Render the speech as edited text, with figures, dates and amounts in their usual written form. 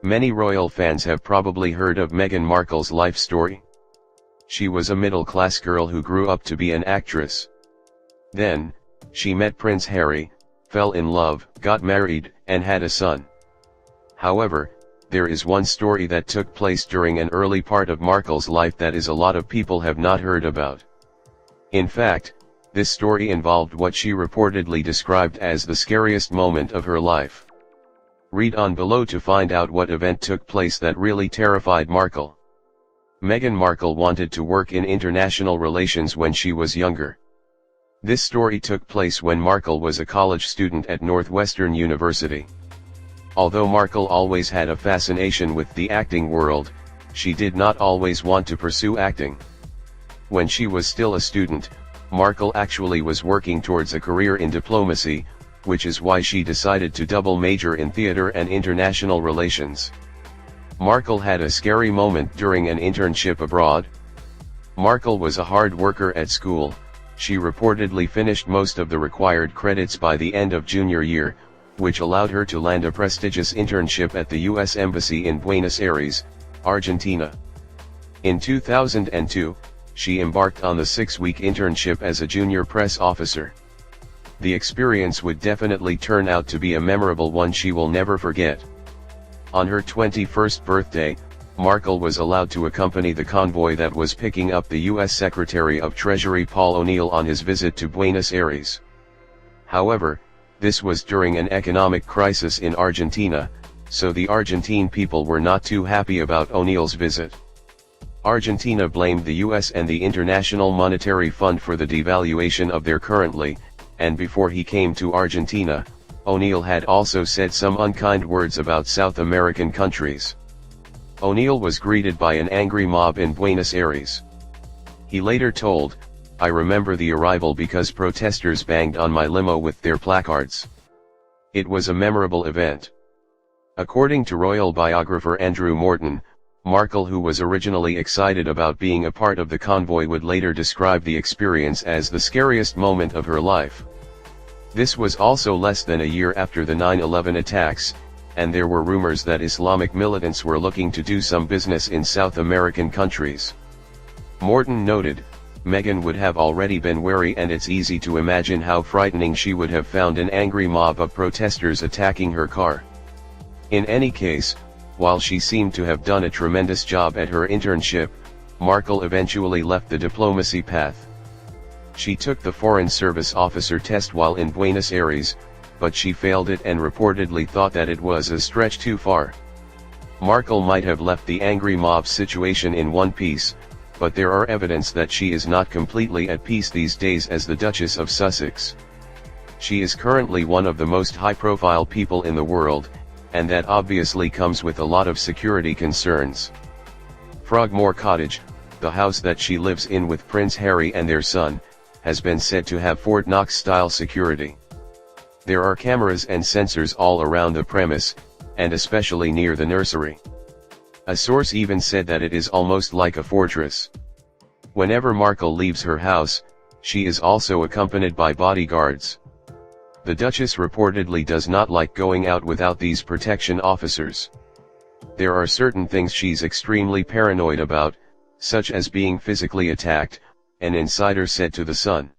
Many royal fans have probably heard of Meghan Markle's life story. She was a middle-class girl who grew up to be an actress. Then, she met Prince Harry, fell in love, got married, and had a son. However, there is one story that took place during an early part of Markle's life that a lot of people have not heard about. In fact, this story involved what she reportedly described as the scariest moment of her life. Read on below to find out what event took place that really terrified Markle. Meghan Markle wanted to work in international relations when she was younger. This story took place when Markle was a college student at Northwestern University. Although Markle always had a fascination with the acting world, she did not always want to pursue acting. When she was still a student, Markle actually was working towards a career in diplomacy, which is why she decided to double major in theater and international relations. Markle had a scary moment during an internship abroad. Markle was a hard worker at school. She reportedly finished most of the required credits by the end of junior year, which allowed her to land a prestigious internship at the U.S. Embassy in Buenos Aires, Argentina. In 2002, she embarked on the 6-week internship as a junior press officer. The experience would definitely turn out to be a memorable one she will never forget. On her 21st birthday, Markle was allowed to accompany the convoy that was picking up the U.S. Secretary of Treasury Paul O'Neill on his visit to Buenos Aires. However, this was during an economic crisis in Argentina, so the Argentine people were not too happy about O'Neill's visit. Argentina blamed the U.S. and the International Monetary Fund for the devaluation of their currency, and before he came to Argentina, O'Neill had also said some unkind words about South American countries. O'Neill was greeted by an angry mob in Buenos Aires. He later told, "I remember the arrival because protesters banged on my limo with their placards. It was a memorable event." According to royal biographer Andrew Morton, Markle, who was originally excited about being a part of the convoy, would later describe the experience as the scariest moment of her life. This was also less than a year after the 9/11 attacks, and there were rumors that Islamic militants were looking to do some business in South American countries. Morton noted, "Meghan would have already been wary, and it's easy to imagine how frightening she would have found an angry mob of protesters attacking her car." In any case, while she seemed to have done a tremendous job at her internship, Markle eventually left the diplomacy path. She took the Foreign Service Officer test while in Buenos Aires, but she failed it and reportedly thought that it was a stretch too far. Markle might have left the angry mob situation in one piece, but there are evidence that she is not completely at peace these days as the Duchess of Sussex. She is currently one of the most high-profile people in the world, and that obviously comes with a lot of security concerns. Frogmore Cottage, the house that she lives in with Prince Harry and their son, has been said to have Fort Knox-style security. There are cameras and sensors all around the premise, and especially near the nursery. A source even said that it is almost like a fortress. Whenever Markle leaves her house, she is also accompanied by bodyguards. The Duchess reportedly does not like going out without these protection officers. There are certain things she's extremely paranoid about, such as being physically attacked, an insider said to The Sun.